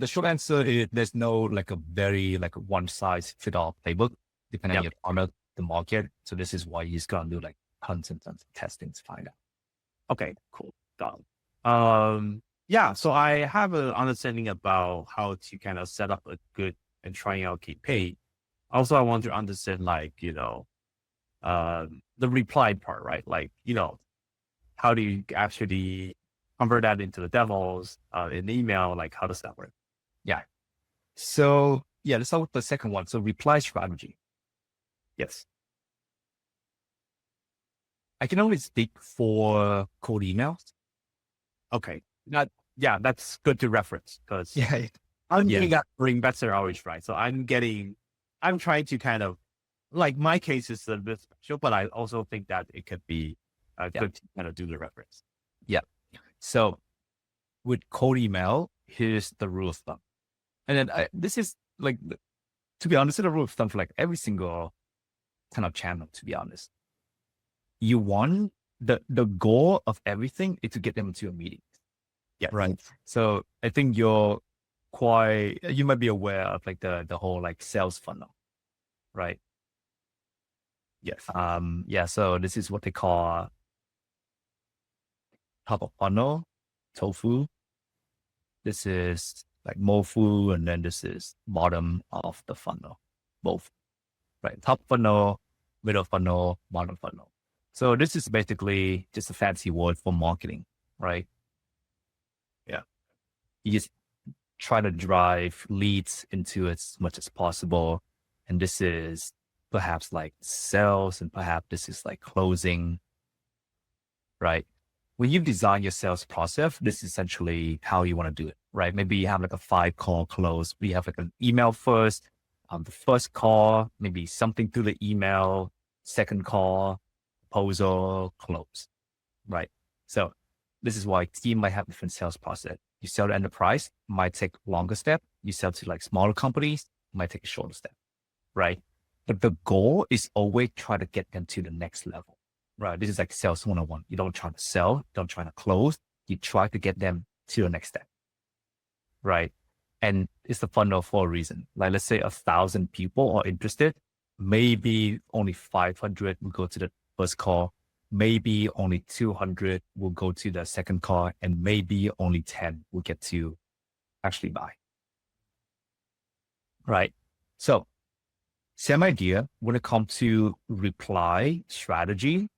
[SPEAKER 2] The short answer is there's no like a very like a one size fit all playbook depending on your product, the market. So this is why you just gotta do like tons and tons of testing to find out.
[SPEAKER 3] Okay, cool. Got it. Yeah, so I have an understanding about how to kind of set up a good and trying out campaign. Also, I want to understand like, the reply part, right? Like, how do you actually convert that into the demos in email? Like, how does that work?
[SPEAKER 2] Yeah. So yeah, let's start with the second one. So reply strategy.
[SPEAKER 3] Yes.
[SPEAKER 2] I can only speak for cold emails.
[SPEAKER 3] Okay. That's good to reference because
[SPEAKER 2] Yeah.
[SPEAKER 3] I'm
[SPEAKER 2] Yeah.
[SPEAKER 3] getting that bring better outreach, right? So I'm trying to kind of like my case is a bit special, but I also think that it could be good to kind of do the reference.
[SPEAKER 2] Yeah. So with cold email, here's the rule of thumb. And then this is like, to be honest, the rule of thumb for like every single kind of channel, to be honest. You want the goal of everything is to get them into a meeting.
[SPEAKER 3] Yeah.
[SPEAKER 2] Right. So I think you might be aware of like the whole like sales funnel, right?
[SPEAKER 3] Yes.
[SPEAKER 2] Yeah. So this is what they call top of funnel, tofu. This is like mofu, and then this is bottom of the funnel, both, right? Top funnel, middle funnel, bottom funnel. So this is basically just a fancy word for marketing, right?
[SPEAKER 3] Yeah.
[SPEAKER 2] You just try to drive leads into it as much as possible. And this is perhaps like sales, and perhaps this is like closing, right? When you design your sales process, this is essentially how you want to do it, right? Maybe you have like a 5-call close. We have like an email first, the first call, maybe something through the email, second call, proposal, close, right? So this is why team might have different sales process. You sell to enterprise, might take longer step. You sell to like smaller companies, might take a shorter step, right? But the goal is always try to get them to the next level, right? This is like sales 101. You don't try to sell, don't try to close. You try to get them to the next step, right? And it's the funnel for a reason. Like let's say 1,000 people are interested, maybe only 500 will go to the first call, maybe only 200 will go to the second call, and maybe only 10 will get to actually buy. Right. So same idea when it comes to reply strategy,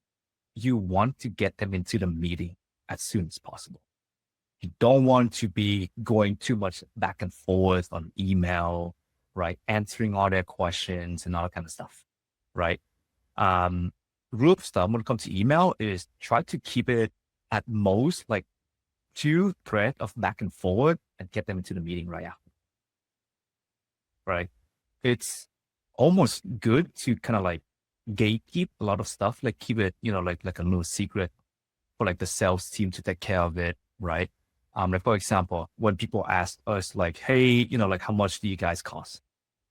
[SPEAKER 2] you want to get them into the meeting as soon as possible. You don't want to be going too much back and forth on email, right? Answering all their questions and all that kind of stuff, right? Rule of thumb when it comes to email is try to keep it at most like 2 threads of back and forward and get them into the meeting right after. Right? It's almost good to kind of like gatekeep a lot of stuff, like keep it, like a little secret for like the sales team to take care of it, right? Like for example, when people ask us like, hey, like how much do you guys cost,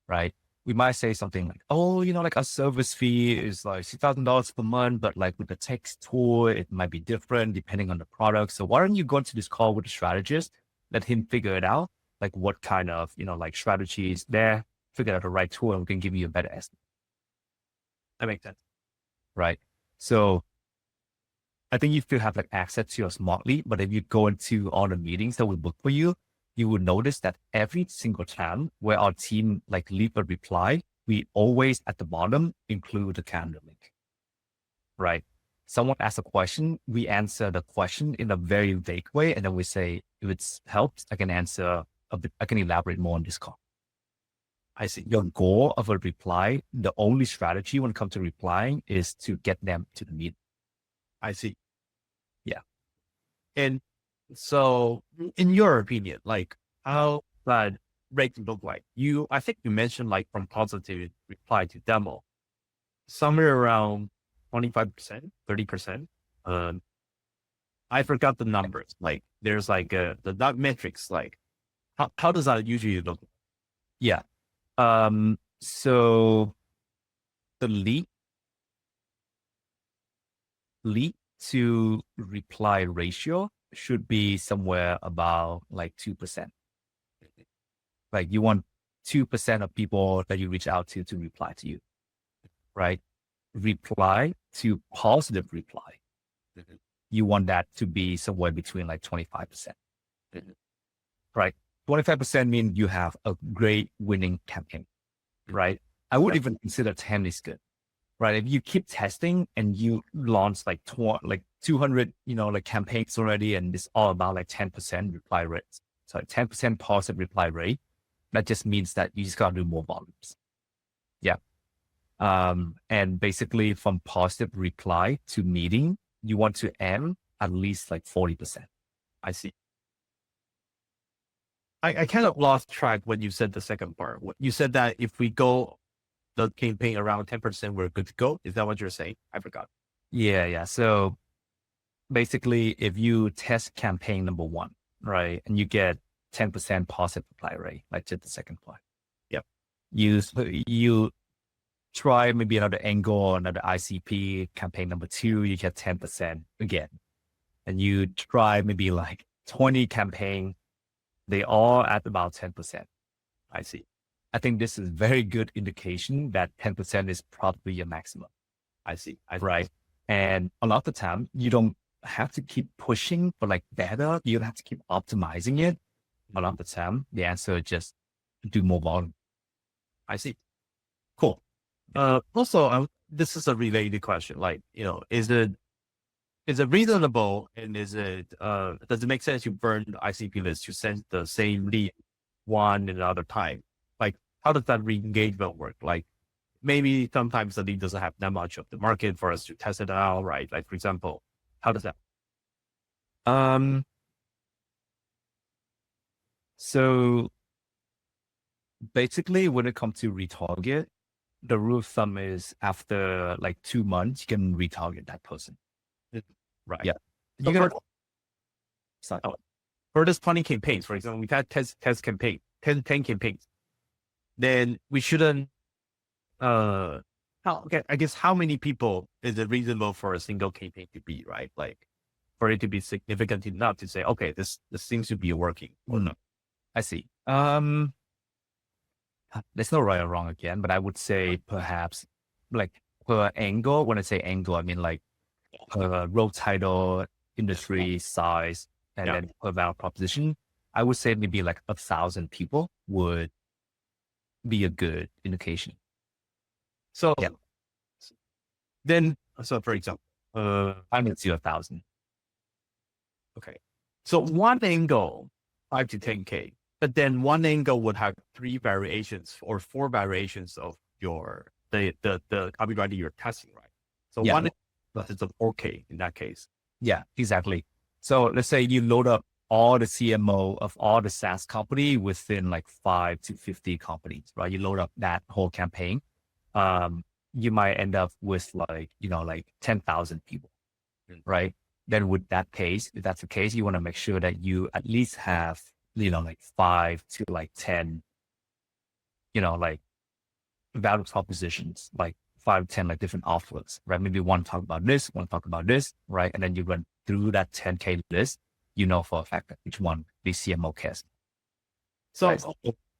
[SPEAKER 2] right? We might say something like, oh, like our service fee is like $6,000 per month, but like with the text tool, it might be different depending on the product. So why don't you go into this call with the strategist, let him figure it out, like what kind of, like strategy is there, figure out the right tool, and we can give you a better estimate.
[SPEAKER 3] That makes sense.
[SPEAKER 2] Right. So I think you still have like access to your smart lead, but if you go into all the meetings that we book for you, you will notice that every single time where our team like leave a reply, we always at the bottom include the calendar link, right? someone asks a question, we answer the question in a very vague way. And then we say, if it helps, I can answer a bit, I can elaborate more on this call.
[SPEAKER 3] I see.
[SPEAKER 2] Your goal of a reply, the only strategy when it comes to replying is to get them to the meeting.
[SPEAKER 3] I see.
[SPEAKER 2] Yeah.
[SPEAKER 3] And so in your opinion, like how that rate look like? I think you mentioned like from positive reply to demo, somewhere around 25%, 30%. I forgot the numbers. Like there's like the metrics, like how does that usually look?
[SPEAKER 2] Yeah. So the lead to reply ratio should be somewhere about like 2%. Like you want 2% of people that you reach out to reply to you, right? Reply to positive reply. You want that to be somewhere between like 25%, right? 25% means you have a great winning campaign, right? I would even consider 10 is good, right? If you keep testing and you launch like 200, like campaigns already, and it's all about like 10% reply rates. So 10% positive reply rate, that just means that you just gotta do more volumes. Yeah. And basically from positive reply to meeting, you want to end at least like 40%.
[SPEAKER 3] I see. I kind of lost track when you said the second part. You said that if we go the campaign around 10%, we're good to go. Is that what you're saying? I forgot.
[SPEAKER 2] Yeah. So basically if you test campaign number 1, right, and you get 10% positive reply rate, like just the second point.
[SPEAKER 3] Yep.
[SPEAKER 2] You try maybe another angle, another ICP, campaign number 2, you get 10% again. And you try maybe like 20 campaign, they all at about 10%.
[SPEAKER 3] I see.
[SPEAKER 2] I think this is very good indication that 10% is probably your maximum.
[SPEAKER 3] I see.
[SPEAKER 2] Right. And a lot of the time you don't have to keep pushing for like better. You don't have to keep optimizing it. A lot of the time, the answer is just do more volume.
[SPEAKER 3] I see. Cool. Also, this is a related question. Like, is it reasonable, and does it make sense you burn the ICP list to send the same lead one and another time? Like, how does that re-engagement work? Like, maybe sometimes the lead doesn't have that much of the market for us to test it out, right? Like, for example, how does that?
[SPEAKER 2] So basically when it comes to retarget, the rule of thumb is after like 2 months, you can retarget that person.
[SPEAKER 3] Right.
[SPEAKER 2] Yeah.
[SPEAKER 3] For this 20 campaigns, for example, we've had test campaign, 10 campaigns. Then we shouldn't, I guess how many people is it reasonable for a single campaign to be, right? Like for it to be significant enough to say, okay, this seems to be working or not.
[SPEAKER 2] I see. There's no right or wrong again, but I would say perhaps like per angle. When I say angle, I mean like per role title, industry size, and then per value proposition. I would say maybe like 1,000 people would be a good indication.
[SPEAKER 3] So then, for example,
[SPEAKER 2] I would see 1,000.
[SPEAKER 3] Okay. So one angle, 5 to 10K, but then one angle would have 3 variations or 4 variations of the copywriting you're testing, right? So one is a 4K in that case.
[SPEAKER 2] Yeah, exactly. So let's say you load up all the CMO of all the SaaS company within like 5 to 50 companies, right? You load up that whole campaign. You might end up with like 10,000 people, right? Then with that case, if that's the case, you want to make sure that you at least have, like 5 to like 10, like value propositions, like 5, 10 like different offers, right? Maybe one talk about this, one talk about this, right? And then you run through that 10K list, for a fact that which one the CMO cares.
[SPEAKER 3] So,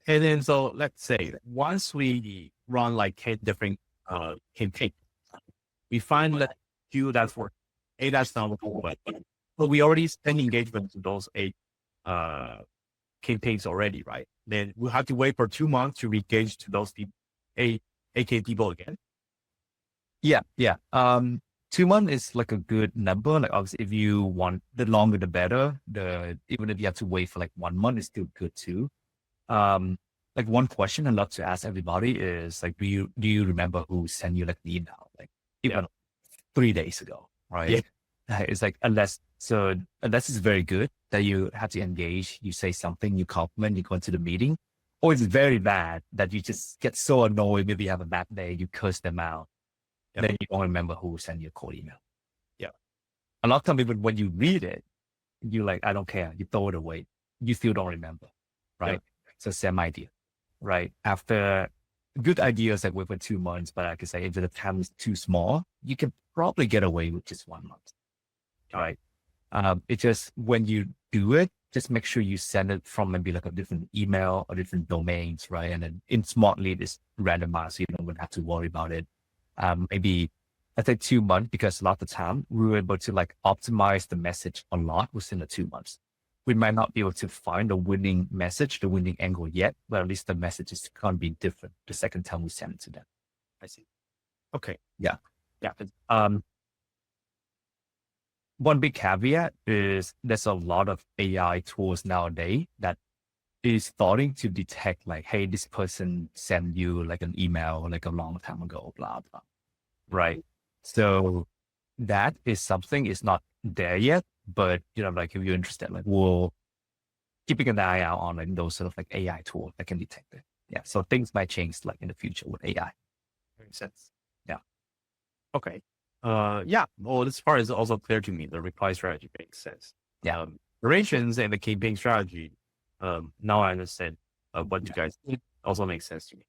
[SPEAKER 3] and then, so let's say once we run like 10 different campaigns, we find that that's working. That's not working. But we already send engagement to those 8 campaigns already, right? Then we'll have to wait for 2 months to re-engage to those 8K people again.
[SPEAKER 2] Yeah. 2 months is like a good number. Like obviously if you want the longer, the better. Even if you have to wait for like 1 month, it's still good too. Like one question I'd love to ask everybody is like, do you remember who sent you like the email? Like even 3 days ago, right?
[SPEAKER 3] Yeah.
[SPEAKER 2] It's like, unless it's very good that you have to engage, you say something, you compliment, you go into the meeting, or it's very bad that you just get so annoyed, maybe you have a bad day, you curse them out, then you don't remember who sent you a cold email.
[SPEAKER 3] Yeah.
[SPEAKER 2] A lot of time, even when you read it, you like, I don't care, you throw it away. You still don't remember, right? So same idea, right? After good ideas like within 2 months, but I could say if the time is too small, you can probably get away with just 1 month, right? It's just when you do it, just make sure you send it from maybe like a different email or different domains, right? And then in Smartly, it's randomized, so you don't have to worry about it. Maybe I think 2 months, because a lot of the time we were able to like optimize the message a lot within the 2 months. We might not be able to find the winning message, the winning angle yet, but at least the message is going to be different the second time we send it to them.
[SPEAKER 3] I see. Okay.
[SPEAKER 2] Yeah.
[SPEAKER 3] Yeah.
[SPEAKER 2] One big caveat is there's a lot of AI tools nowadays that is starting to detect like, hey, this person sent you like an email like a long time ago, blah, blah. Right. So that is something is not there yet, but like if you're interested, like we'll keeping an eye out on like those sort of like AI tools that can detect it. Yeah. So things might change like in the future with AI.
[SPEAKER 3] Makes sense.
[SPEAKER 2] Yeah.
[SPEAKER 3] Okay. Yeah. Well, this part is also clear to me. The reply strategy makes sense.
[SPEAKER 2] Yeah.
[SPEAKER 3] Durations and the campaign strategy. Now I understand what you guys did. Also makes sense to me.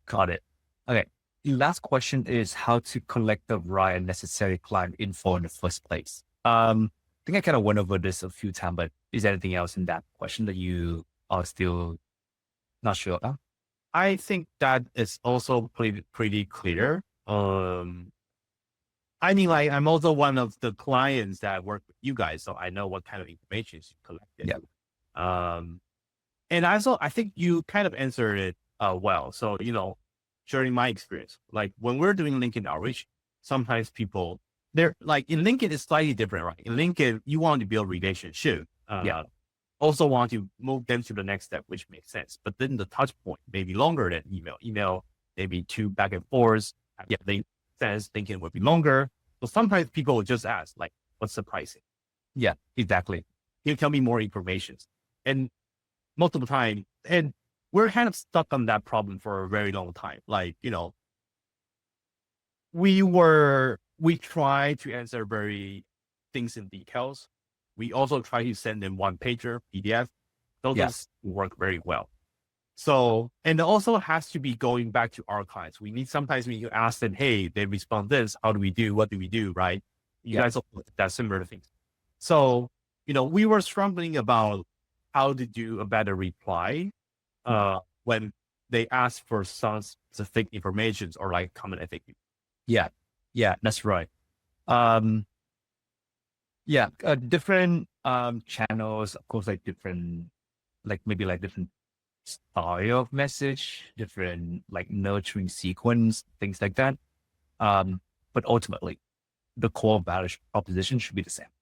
[SPEAKER 2] Got it. Okay. The last question is how to collect the right and necessary client info in the first place. I think I kind of went over this a few times, but is there anything else in that question that you are still not sure about?
[SPEAKER 3] I think that is also pretty clear. I mean, like I'm also one of the clients that work with you guys, so I know what kind of information you collected.
[SPEAKER 2] Yeah.
[SPEAKER 3] And also I think you kind of answered it well. So, during my experience, like when we're doing LinkedIn outreach, sometimes people they're like in LinkedIn it's slightly different, right? In LinkedIn, you want to build relationship. Also want to move them to the next step, which makes sense. But then the touch point may be longer than email. Email maybe 2 back and forth. Yeah, they sense LinkedIn would be longer. So sometimes people will just ask, like, what's the pricing?
[SPEAKER 2] Yeah, exactly.
[SPEAKER 3] Can you tell me more information? And most of the time, and we're kind of stuck on that problem for a very long time. Like, we try to answer very things in details. We also try to send them one pager PDF. Those just work very well. So, and it also has to be going back to our clients. Sometimes we ask them, hey, they respond this, how do we do? What do we do? Right? You guys also that similar things. So, we were struggling about how to do a better reply when they ask for some specific information or like common FAQ.
[SPEAKER 2] Yeah, that's right. Different channels, of course, like different, like maybe like different style of message, different like nurturing sequence, things like that. But ultimately, the core value proposition should be the same,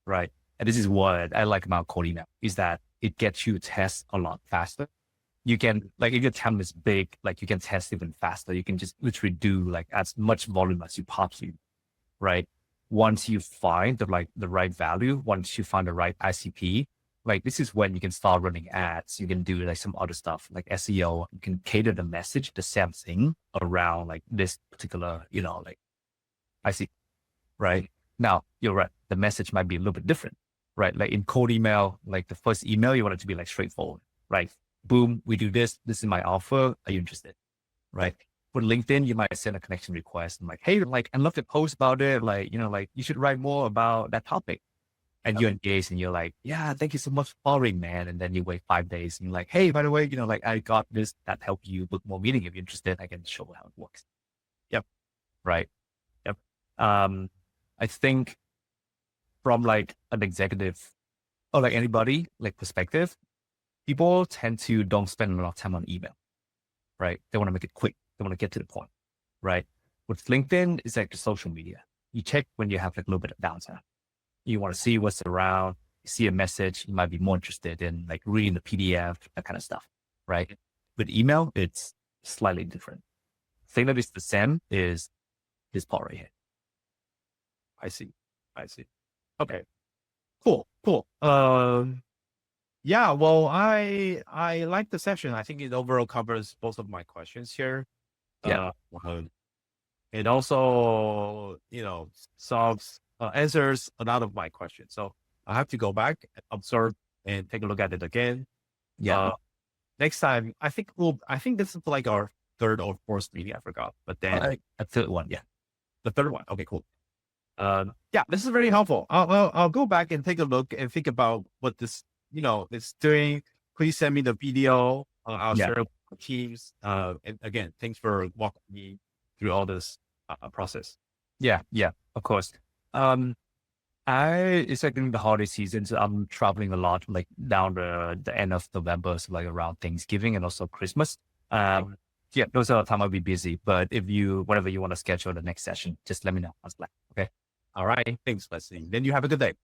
[SPEAKER 2] right? And this is what I like about cold email is that it gets you tests a lot faster. You can, like, if your TAM is big, like you can test even faster. You can just literally do like as much volume as you possibly, right? Once you find the right value, once you find the right ICP, like this is when you can start running ads. You can do like some other stuff like SEO. You can cater the message, the same thing around like this particular, like ICP, right? Now you're right. The message might be a little bit different, right? Like in cold email, like the first email, you want it to be like straightforward, right? Boom, we do this. This is my offer. Are you interested? Right. For LinkedIn, you might send a connection request and like, hey, like, I'd love to post about it. Like, like you should write more about that topic. And you engage and you're like, yeah, thank you so much for following, man. And then you wait 5 days and you're like, hey, by the way, like I got this that help you book more meeting. If you're interested, I can show how it works.
[SPEAKER 3] Yep.
[SPEAKER 2] Right. Yep. I think from like an executive or like anybody like perspective, people tend to don't spend a lot of time on email, right? They want to make it quick. They want to get to the point, right? With LinkedIn, it's like the social media. You check when you have like a little bit of downtime. You want to see what's around, you see a message, you might be more interested in like reading the PDF, that kind of stuff, right? With email, it's slightly different. Thing that is the same is this part right here.
[SPEAKER 3] I see. Okay. Cool. Yeah, well, I like the session. I think it overall covers both of my questions here.
[SPEAKER 2] Yeah.
[SPEAKER 3] It also, solves answers a lot of my questions. So I have to go back, observe, and take a look at it again.
[SPEAKER 2] Yeah.
[SPEAKER 3] Next time, I think this is like our third or fourth meeting. I forgot, but then
[SPEAKER 2] A third one. Yeah.
[SPEAKER 3] the third one. Okay, cool. Yeah, this is very helpful. I'll go back and take a look and think about what this, is doing. Please send me the video. I'll share it with teams. And again, thanks for walking me through all this process.
[SPEAKER 2] Yeah, of course. It's like during the holiday season, so I'm traveling a lot, like down the end of November, so like around Thanksgiving and also Christmas. Yeah, those are the time I'll be busy. But whenever you want to schedule the next session, just let me know. Okay.
[SPEAKER 3] All right. Thanks, Leslie. Then you have a good day.